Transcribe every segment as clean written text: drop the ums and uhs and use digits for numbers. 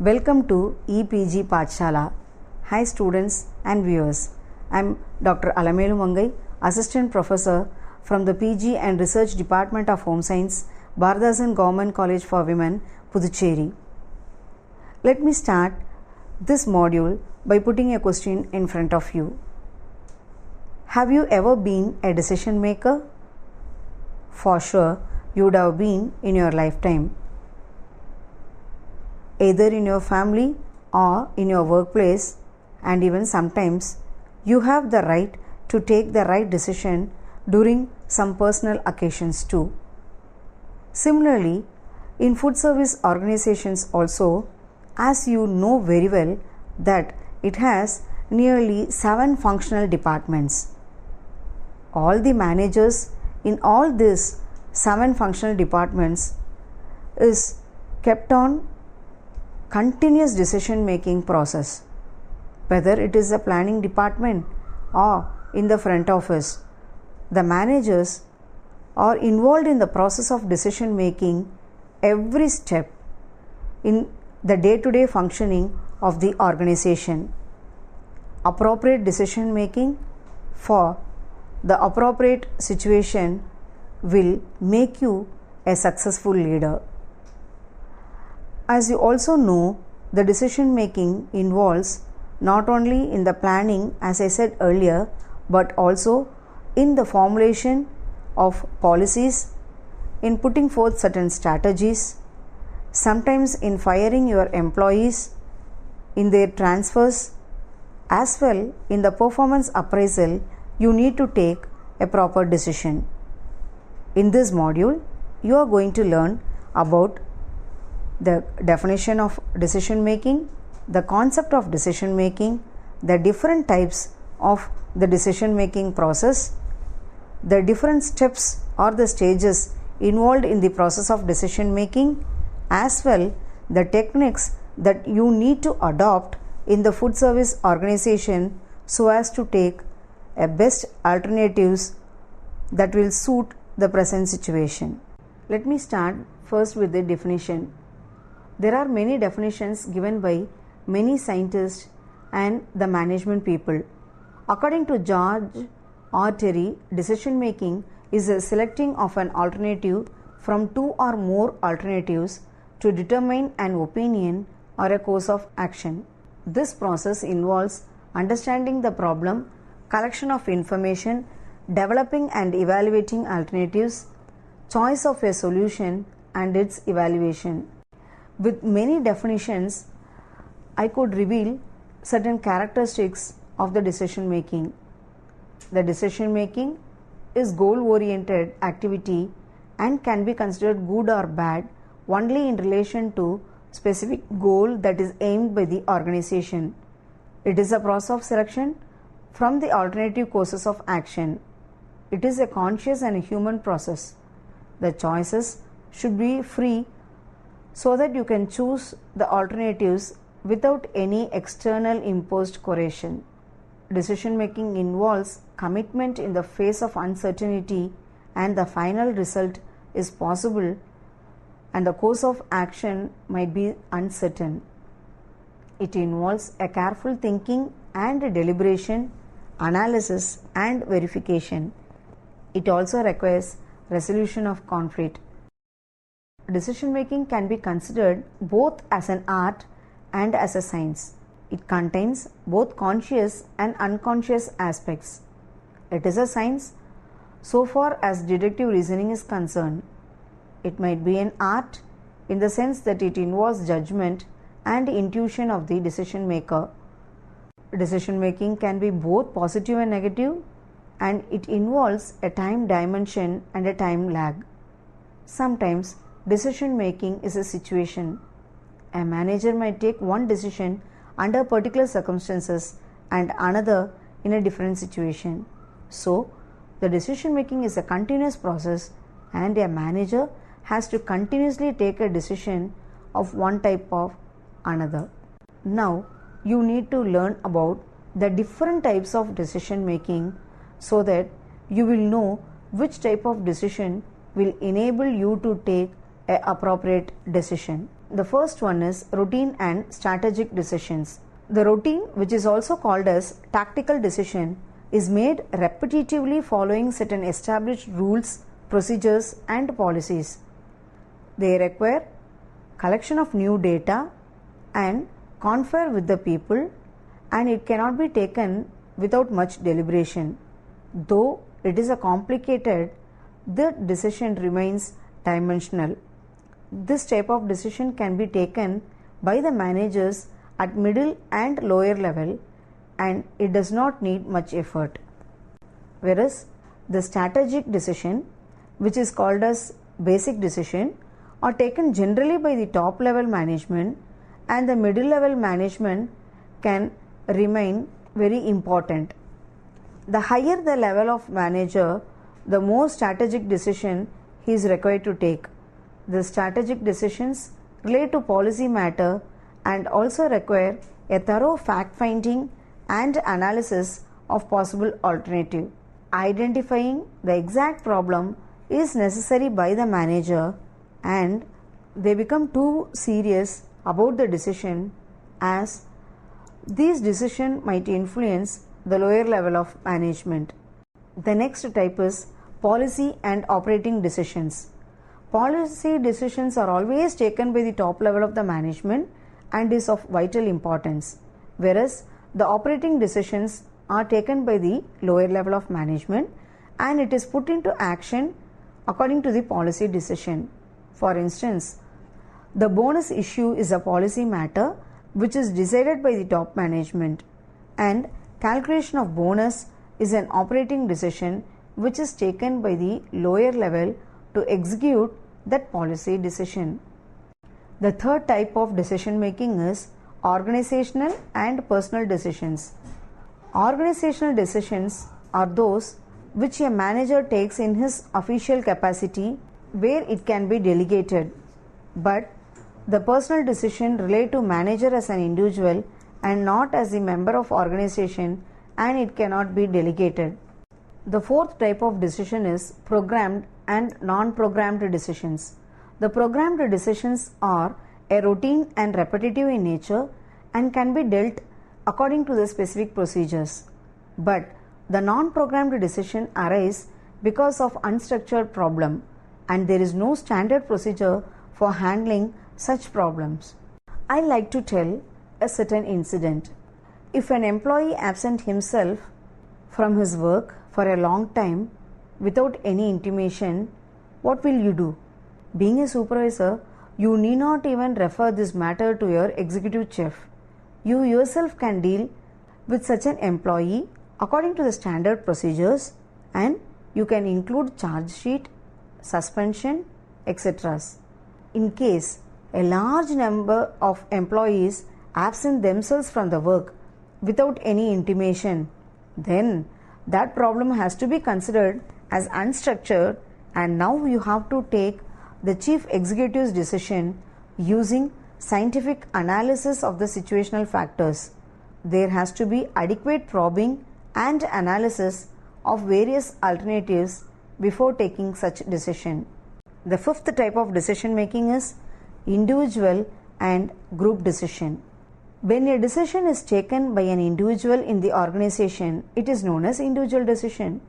Welcome to EPG Pathshala. Hi students and viewers. I am Dr. Alamelu Mangai, Assistant Professor from the PG and Research Department of Home Science, Bharathasan Government College for Women, Puducherry. Let me start this module by putting a question in front of you. Have you ever been a decision maker? For sure, you would have been in your lifetime. Either in your family or in your workplace, and even sometimes you have the right to take the right decision during some personal occasions too. Similarly, in food service organizations also, as you know very well that it has nearly 7 functional departments. All the managers in all these 7 functional departments is kept on continuous decision making process, whether it is a planning department or in the front office. The managers are involved in the process of decision making every step in the day-to-day functioning of the organization. Appropriate decision making for the appropriate situation will make you a successful leader. As you also know, the decision making involves not only in the planning, as I said earlier, but also in the formulation of policies, in putting forth certain strategies, sometimes in firing your employees, in their transfers, as well in the performance appraisal, you need to take a proper decision. In this module, you are going to learn about the definition of decision making, the concept of decision making, the different types of the decision making process, the different steps or the stages involved in the process of decision making, as well the techniques that you need to adopt in the food service organization so as to take a best alternatives that will suit the present situation. Let me start first with the definition. There are many definitions given by many scientists and the management people. According to George or Terry, decision making is a selecting of an alternative from 2 or more alternatives to determine an opinion or a course of action. This process involves understanding the problem, collection of information, developing and evaluating alternatives, choice of a solution and its evaluation. With many definitions, I could reveal certain characteristics of the decision making. The decision making is goal-oriented activity and can be considered good or bad only in relation to specific goal that is aimed by the organization. It is a process of selection from the alternative courses of action. It is a conscious and a human process. The choices should be free so that you can choose the alternatives without any external imposed coercion. Decision making involves commitment in the face of uncertainty, and the final result is possible and the course of action might be uncertain. It involves a careful thinking and deliberation, analysis and verification. It also requires resolution of conflict. Decision making can be considered both as an art and as a science. It contains both conscious and unconscious aspects. It is a science so far as deductive reasoning is concerned. It might be an art in the sense that it involves judgment and intuition of the decision maker. Decision making can be both positive and negative, and it involves a time dimension and a time lag. Sometimes decision making is a situation. A manager might take one decision under particular circumstances and another in a different situation. So, the decision making is a continuous process, and a manager has to continuously take a decision of one type of another. Now, you need to learn about the different types of decision making so that you will know which type of decision will enable you to take an appropriate decision. The first one is routine and strategic decisions. The routine, which is also called as tactical decision, is made repetitively following certain established rules, procedures, and policies. They require collection of new data and confer with the people, and it cannot be taken without much deliberation. Though it is a complicated, the decision remains dimensional. This type of decision can be taken by the managers at middle and lower level, and it does not need much effort. Whereas the strategic decision, which is called as basic decision, are taken generally by the top level management, and the middle level management can remain very important. The higher the level of manager, the more strategic decision he is required to take. The strategic decisions relate to policy matter and also require a thorough fact finding and analysis of possible alternative. Identifying the exact problem is necessary by the manager, and they become too serious about the decision as these decisions might influence the lower level of management. The next type is policy and operating decisions. Policy decisions are always taken by the top level of the management and is of vital importance, whereas the operating decisions are taken by the lower level of management and it is put into action according to the policy decision. For instance, the bonus issue is a policy matter which is decided by the top management, and calculation of bonus is an operating decision which is taken by the lower level to execute that policy decision. The third type of decision making is organizational and personal decisions. Organizational decisions are those which a manager takes in his official capacity where it can be delegated, but the personal decision relate to manager as an individual and not as a member of organization, and it cannot be delegated. The fourth type of decision is programmed and non-programmed decisions. The programmed decisions are a routine and repetitive in nature and can be dealt according to the specific procedures. But the non-programmed decision arise because of unstructured problem, and there is no standard procedure for handling such problems. I like to tell a certain incident. If an employee absent himself from his work for a long time without any intimation, what will you do? Being a supervisor, you need not even refer this matter to your executive chief. You yourself can deal with such an employee according to the standard procedures, and you can include charge sheet, suspension, etc. In case a large number of employees absent themselves from the work without any intimation, then that problem has to be considered as unstructured, and now you have to take the chief executive's decision using scientific analysis of the situational factors. There has to be adequate probing and analysis of various alternatives before taking such decision. The fifth type of decision making is individual and group decision. When a decision is taken by an individual in the organization, it is known as individual decision.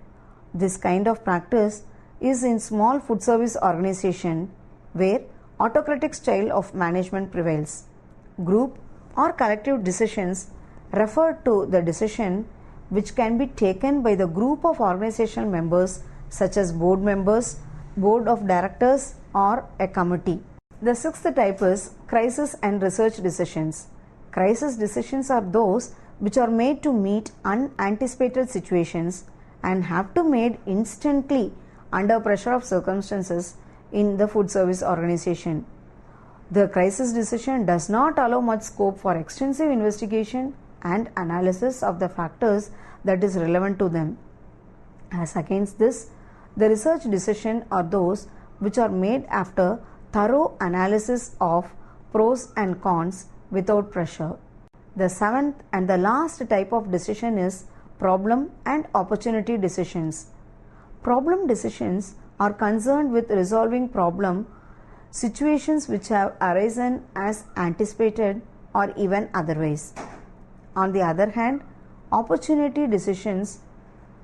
This kind of practice is in small food service organization where autocratic style of management prevails. Group or collective decisions refer to the decision which can be taken by the group of organizational members such as board members, board of directors, or a committee. The sixth type is crisis and research decisions. Crisis decisions are those which are made to meet unanticipated situations and have to be made instantly under pressure of circumstances in the food service organization. The crisis decision does not allow much scope for extensive investigation and analysis of the factors that is relevant to them. As against this, the research decisions are those which are made after thorough analysis of pros and cons without pressure. The seventh and the last type of decision is problem and opportunity decisions. Problem decisions are concerned with resolving problem situations which have arisen as anticipated or even otherwise. On the other hand, opportunity decisions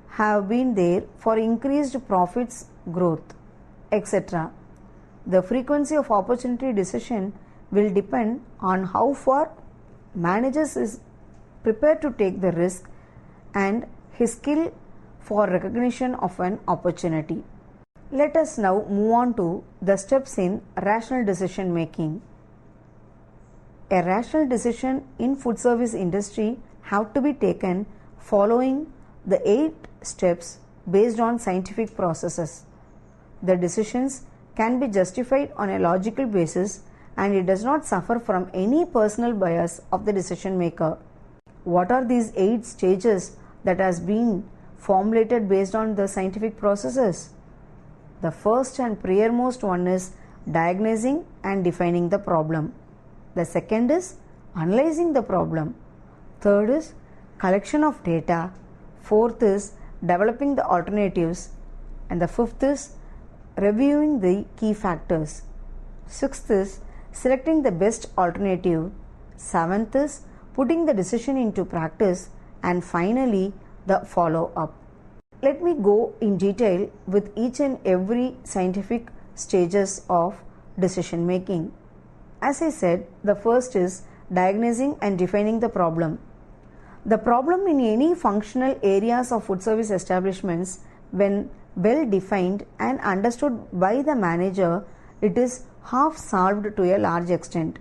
have been there for increased profits, growth, etc. The frequency of opportunity decision will depend on how far managers is prepared to take the risk and his skill for recognition of an opportunity. Let us now move on to the steps in rational decision making. A rational decision in food service industry have to be taken following the 8 steps based on scientific processes. The decisions can be justified on a logical basis and it does not suffer from any personal bias of the decision maker. What are these 8 stages that has been formulated based on the scientific processes? The first and premost one is diagnosing and defining the problem. The second is analyzing the problem. Third is collection of data. Fourth is developing the alternatives. And the fifth is reviewing the key factors. Sixth is selecting the best alternative. Seventh is putting the decision into practice. And finally, the follow-up. Let me go in detail with each and every scientific stages of decision making. As I said, the first is diagnosing and defining the problem. The problem in any functional areas of food service establishments, when well defined and understood by the manager, it is half solved to a large extent.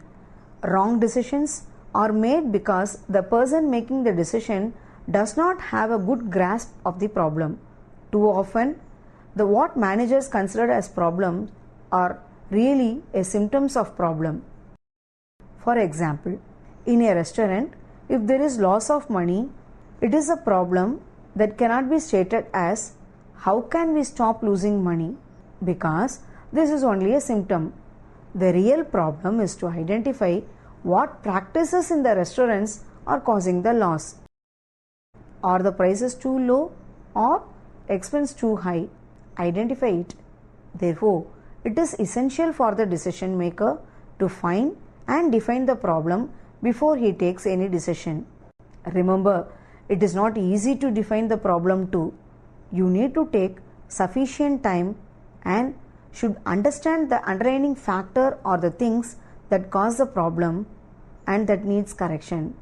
Wrong decisions are made because the person making the decision does not have a good grasp of the problem. Too often, what managers consider as problems are really a symptoms of problem. For example, in a restaurant, if there is loss of money, it is a problem that cannot be stated as how can we stop losing money, because this is only a symptom. The real problem is to identify what practices in the restaurants are causing the loss. Are the prices too low or expense too high? Identify it. Therefore, it is essential for the decision maker to find and define the problem before he takes any decision. Remember, it is not easy to define the problem too. You need to take sufficient time and should understand the underlying factor or the things that cause the problem and that needs correction.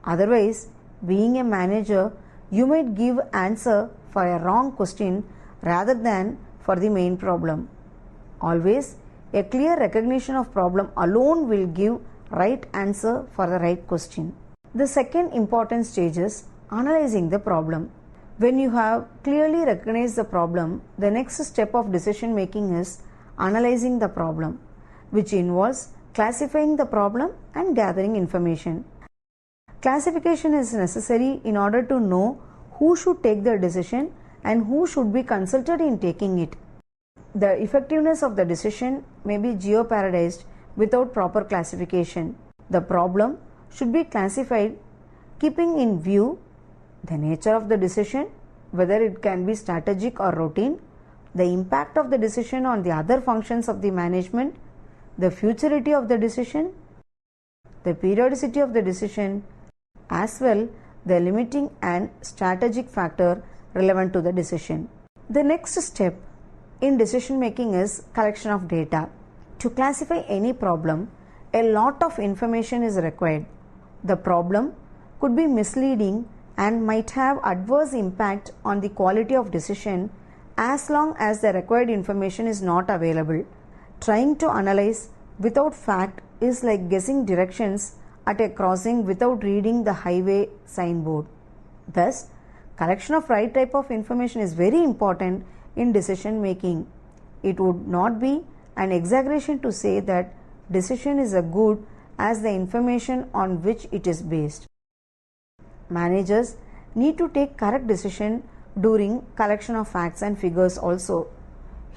Otherwise, being a manager, you might give answer for a wrong question rather than for the main problem. Always, a clear recognition of problem alone will give right answer for the right question. The second important stage is analyzing the problem. When you have clearly recognized the problem, the next step of decision making is analyzing the problem, which involves classifying the problem and gathering information. Classification is necessary in order to know who should take the decision and who should be consulted in taking it. The effectiveness of the decision may be jeopardized without proper classification. The problem should be classified keeping in view the nature of the decision, whether it can be strategic or routine, the impact of the decision on the other functions of the management, the futurity of the decision, the periodicity of the decision, as well the limiting and strategic factor relevant to the decision. The next step in decision making is collection of data. To classify any problem, a lot of information is required. The problem could be misleading and might have adverse impact on the quality of decision as long as the required information is not available. Trying to analyze without fact is like guessing directions at a crossing without reading the highway signboard. Thus, collection of right type of information is very important in decision making. It would not be an exaggeration to say that decision is as good as the information on which it is based. Managers need to take correct decision during collection of facts and figures also.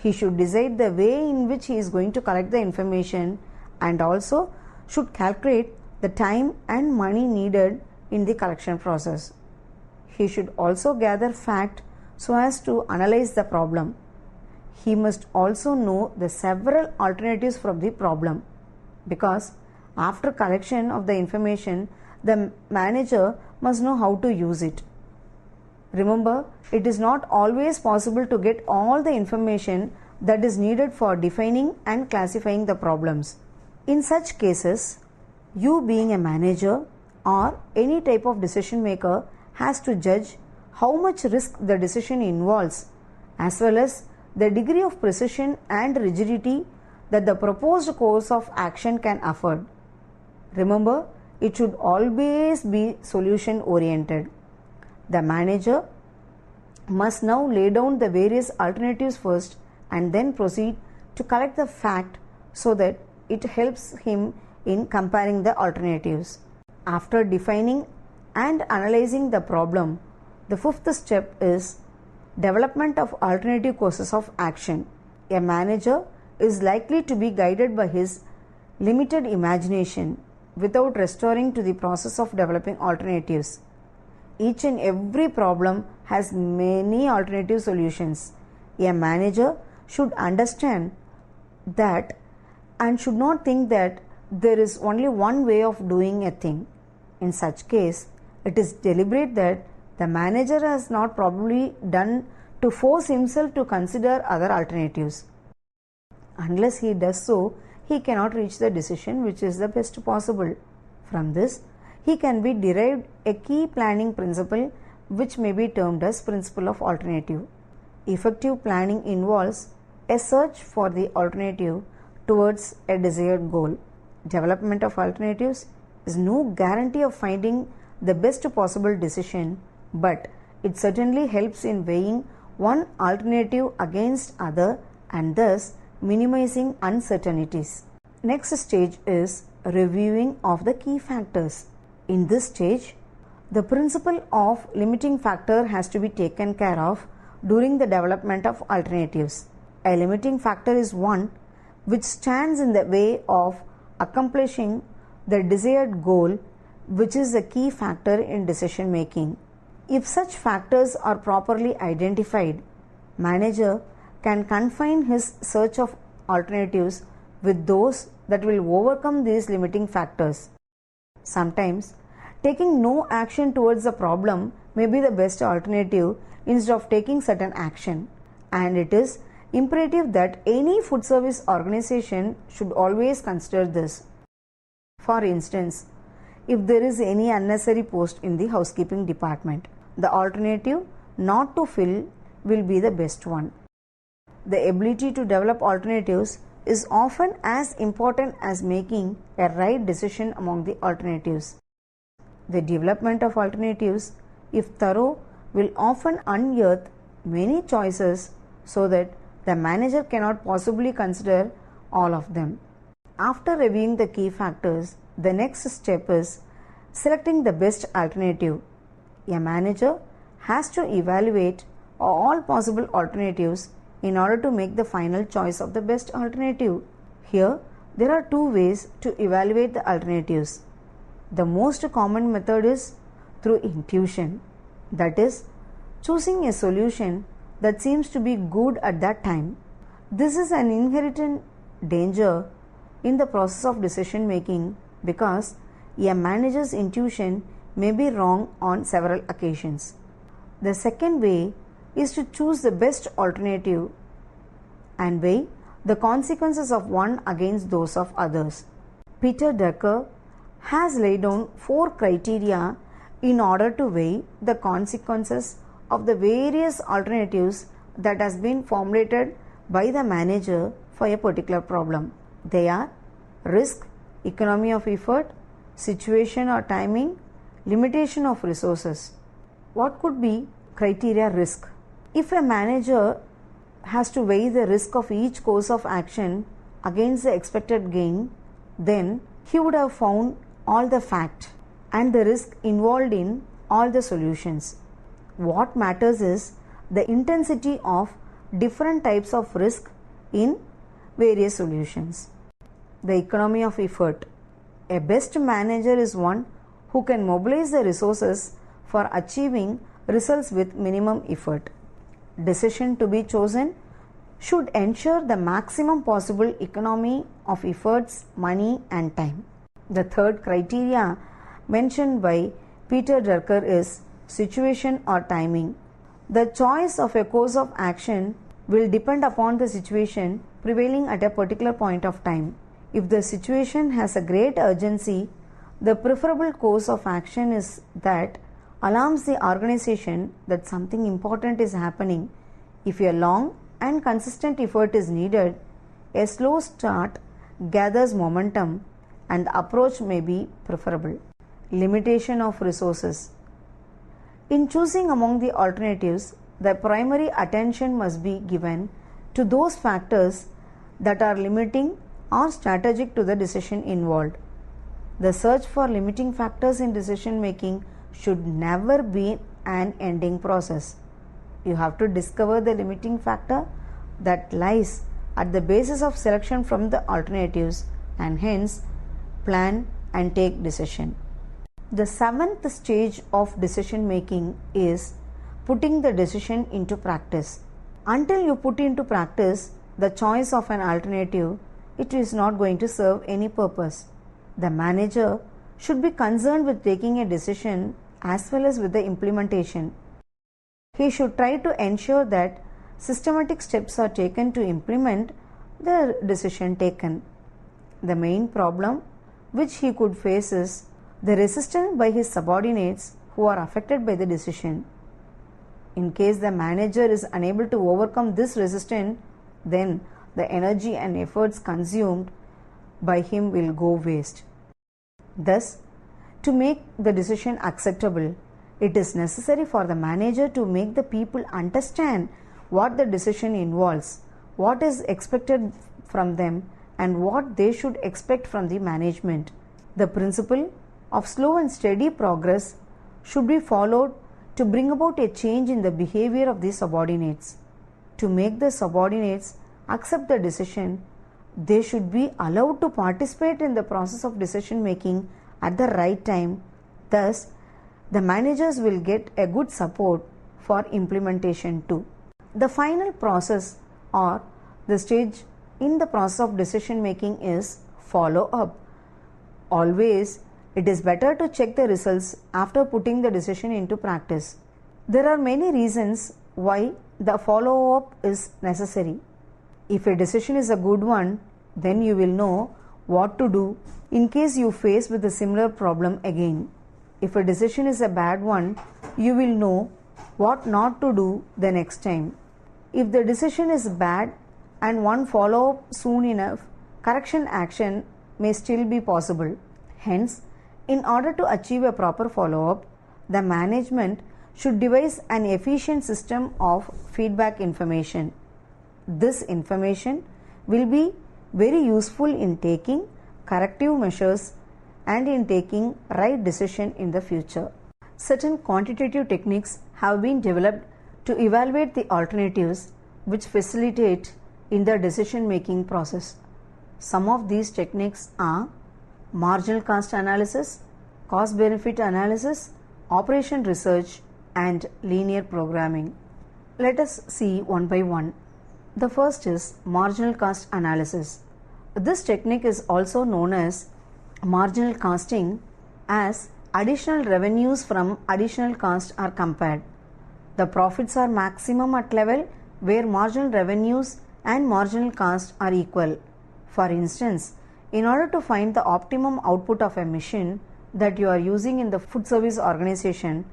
He should decide the way in which he is going to collect the information and also should calculate the time and money needed in the collection process. He should also gather fact so as to analyze the problem. he must also know the several alternatives from the problem, because after collection of the information, the manager must know how to use it. Remember, it is not always possible to get all the information that is needed for defining and classifying the problems. In such cases, you being a manager or any type of decision maker has to judge how much risk the decision involves, as well as the degree of precision and rigidity that the proposed course of action can afford. Remember, it should always be solution oriented. The manager must now lay down the various alternatives first and then proceed to collect the fact so that it helps him in comparing the alternatives. After defining and analyzing the problem, the fifth step is development of alternative courses of action. A manager is likely to be guided by his limited imagination without restoring to the process of developing alternatives. Each and every problem has many alternative solutions. A manager should understand that and should not think that there is only one way of doing a thing. In such case, it is deliberate that the manager has not probably done to force himself to consider other alternatives. Unless he does so, he cannot reach the decision which is the best possible. From this, he can be derived a key planning principle which may be termed as principle of alternative. Effective planning involves a search for the alternative towards a desired goal. Development of alternatives is no guarantee of finding the best possible decision, but it certainly helps in weighing one alternative against other and thus minimizing uncertainties. Next stage is reviewing of the key factors. In this stage, the principle of limiting factor has to be taken care of during the development of alternatives. A limiting factor is one which stands in the way of accomplishing the desired goal, which is a key factor in decision making. If such factors are properly identified, manager can confine his search of alternatives with those that will overcome these limiting factors. Sometimes, taking no action towards a problem may be the best alternative instead of taking certain action, and it is imperative that any food service organization should always consider this. For instance, if there is any unnecessary post in the housekeeping department, the alternative not to fill will be the best one. The ability to develop alternatives is often as important as making a right decision among the alternatives. The development of alternatives, if thorough, will often unearth many choices so that the manager cannot possibly consider all of them. After reviewing the key factors, the next step is selecting the best alternative. A manager has to evaluate all possible alternatives in order to make the final choice of the best alternative. Here, there are two ways to evaluate the alternatives. The most common method is through intuition, that is, choosing a solution that seems to be good at that time. This is an inherent danger in the process of decision making because a manager's intuition may be wrong on several occasions. The second way is to choose the best alternative and weigh the consequences of one against those of others. Peter Drucker has laid down 4 criteria in order to weigh the consequences of the various alternatives that has been formulated by the manager for a particular problem. They are risk, economy of effort, situation or timing, limitation of resources. What could be criteria risk? If a manager has to weigh the risk of each course of action against the expected gain, then he would have found all the fact and the risk involved in all the solutions. What matters is the intensity of different types of risk in various solutions. The economy of effort. A best manager is one who can mobilize the resources for achieving results with minimum effort. Decision to be chosen should ensure the maximum possible economy of efforts, money, and time. The third criteria mentioned by Peter Drucker is situation or timing. The choice of a course of action will depend upon the situation prevailing at a particular point of time. If the situation has a great urgency, the preferable course of action is that alarms the organization that something important is happening. If a long and consistent effort is needed, a slow start gathers momentum and the approach may be preferable. Limitation of resources. In choosing among the alternatives, the primary attention must be given to those factors that are limiting or strategic to the decision involved. The search for limiting factors in decision making should never be an ending process. You have to discover the limiting factor that lies at the basis of selection from the alternatives and hence plan and take decision. The seventh stage of decision making is putting the decision into practice. Until you put into practice the choice of an alternative, it is not going to serve any purpose. The manager should be concerned with taking a decision as well as with the implementation. He should try to ensure that systematic steps are taken to implement the decision taken. The main problem which he could face is the resistance by his subordinates who are affected by the decision. In case the manager is unable to overcome this resistance, then the energy and efforts consumed by him will go waste. Thus, to make the decision acceptable, it is necessary for the manager to make the people understand what the decision involves, what is expected from them, and what they should expect from the management. The principle of slow and steady progress should be followed to bring about a change in the behavior of the subordinates. To make the subordinates accept the decision, they should be allowed to participate in the process of decision making at the right time. Thus, the managers will get a good support for implementation too. The final process or the stage in the process of decision making is follow up. Always, it is better to check the results after putting the decision into practice. There are many reasons why the follow up is necessary. If a decision is a good one, then you will know what to do in case you face with a similar problem again. If a decision is a bad one, you will know what not to do the next time. If the decision is bad and one follow up soon enough, correction action may still be possible. Hence, in order to achieve a proper follow up, the management should devise an efficient system of feedback information. This information will be very useful in taking corrective measures and in taking right decision in the future. Certain quantitative techniques have been developed to evaluate the alternatives which facilitate in the decision making process. Some of these techniques are marginal cost analysis, cost benefit analysis, operation research, and linear programming. Let us see one by one. The first is marginal cost analysis. This technique is also known as marginal costing, as additional revenues from additional costs are compared. The profits are maximum at level where marginal revenues and marginal costs are equal. For instance, in order to find the optimum output of a machine that you are using in the food service organization,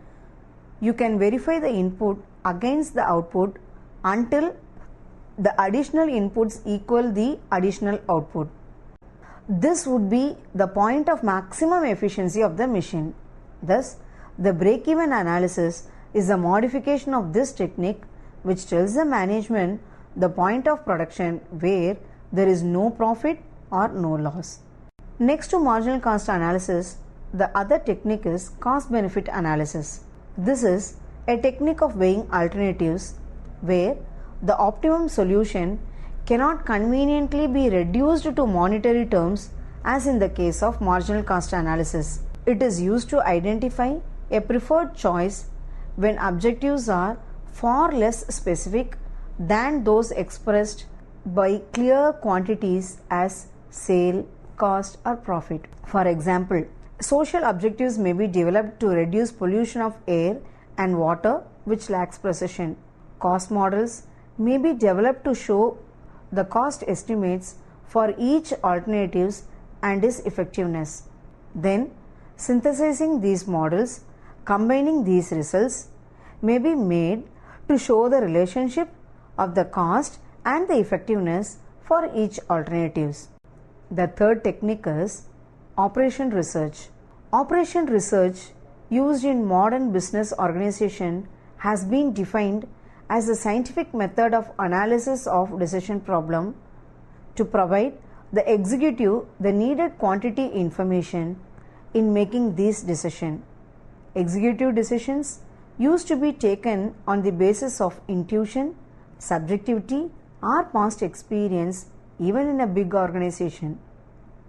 you can verify the input against the output until the additional inputs equal the additional output. This would be the point of maximum efficiency of the machine. Thus, the break-even analysis is a modification of this technique which tells the management the point of production where there is no profit or no loss. Next to marginal cost analysis, the other technique is cost benefit analysis. This is a technique of weighing alternatives where the optimum solution cannot conveniently be reduced to monetary terms as in the case of marginal cost analysis. It is used to identify a preferred choice when objectives are far less specific than those expressed by clear quantities as sale, cost, or profit. For example, social objectives may be developed to reduce pollution of air and water which lacks precision. Cost models may be developed to show the cost estimates for each alternatives and its effectiveness. Then, synthesizing these models, combining these results may be made to show the relationship of the cost and the effectiveness for each alternatives. The third technique is operation research. Operation research used in modern business organization has been defined as a scientific method of analysis of decision problem to provide the executive the needed quantity information in making these decisions. Executive decisions used to be taken on the basis of intuition, subjectivity, or past experience even in a big organization.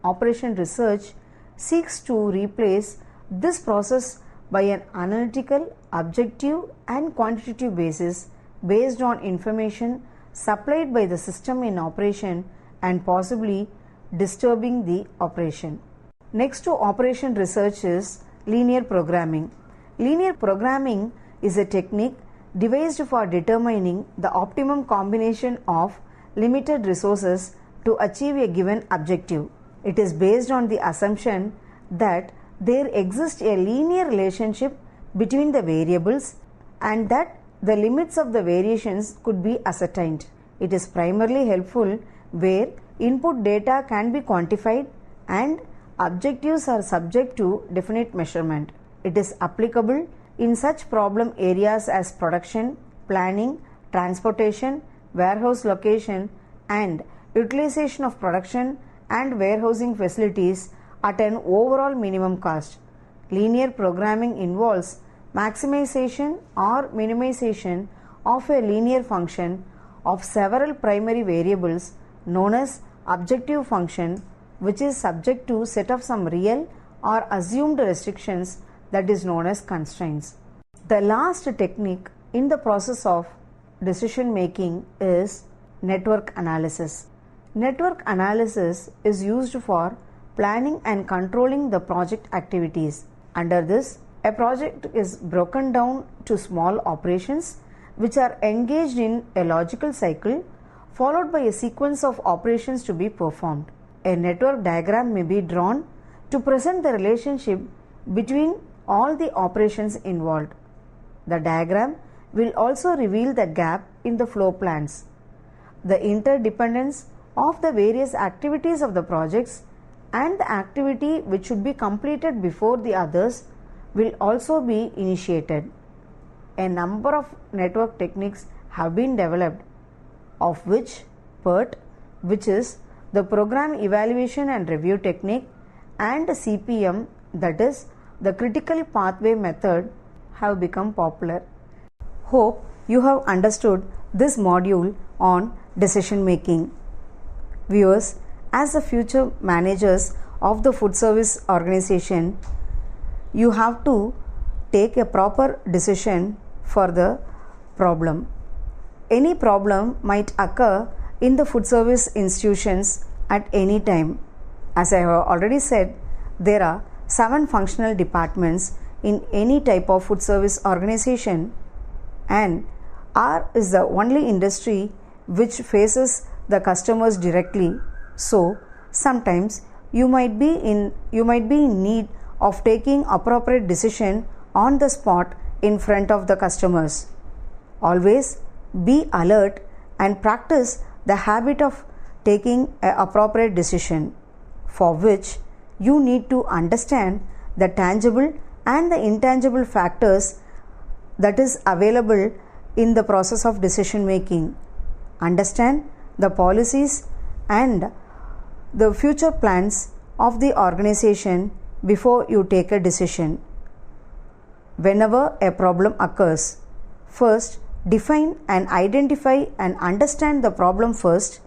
Operation research seeks to replace this process by an analytical, objective, and quantitative basis based on information supplied by the system in operation and possibly disturbing the operation. Next to operation research is linear programming. Linear programming is a technique devised for determining the optimum combination of limited resources to achieve a given objective. It is based on the assumption that there exists a linear relationship between the variables and that the limits of the variations could be ascertained. It is primarily helpful where input data can be quantified and objectives are subject to definite measurement. It is applicable in such problem areas as production, planning, transportation, warehouse location, and utilization of production and warehousing facilities at an overall minimum cost. Linear programming involves maximization or minimization of a linear function of several primary variables known as objective function, which is subject to set of some real or assumed restrictions that is known as constraints. The last technique in the process of decision making is network analysis. Network analysis is used for planning and controlling the project activities. Under this, a project is broken down to small operations which are engaged in a logical cycle followed by a sequence of operations to be performed. A network diagram may be drawn to present the relationship between all the operations involved. The diagram will also reveal the gap in the flow plans. The interdependence of the various activities of the projects and the activity which should be completed before the others will also be initiated. A number of network techniques have been developed, of which PERT, which is the Program Evaluation and Review Technique, and CPM, that is the Critical Pathway Method, have become popular. Hope you have understood this module on decision making. Viewers, as the future managers of the food service organization, you have to take a proper decision for the problem. Any problem might occur in the food service institutions at any time. As I have already said, there are 7 functional departments in any type of food service organization, and R is the only industry which faces the customers directly. So sometimes you might be in need of taking appropriate decision on the spot in front of the customers. Always be alert and practice the habit of taking an appropriate decision, for which you need to understand the tangible and the intangible factors that is available in the process of decision making. Understand the policies and the future plans of the organization before you take a decision. Whenever a problem occurs, first define and identify and understand the problem first.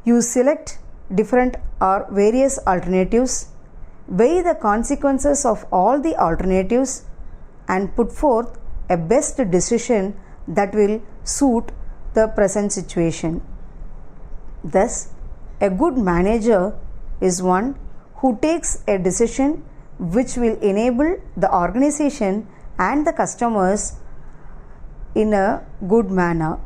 You select different or various alternatives, weigh the consequences of all the alternatives, and put forth a best decision that will suit the present situation. Thus, a good manager is one who takes a decision which will enable the organization and the customers in a good manner.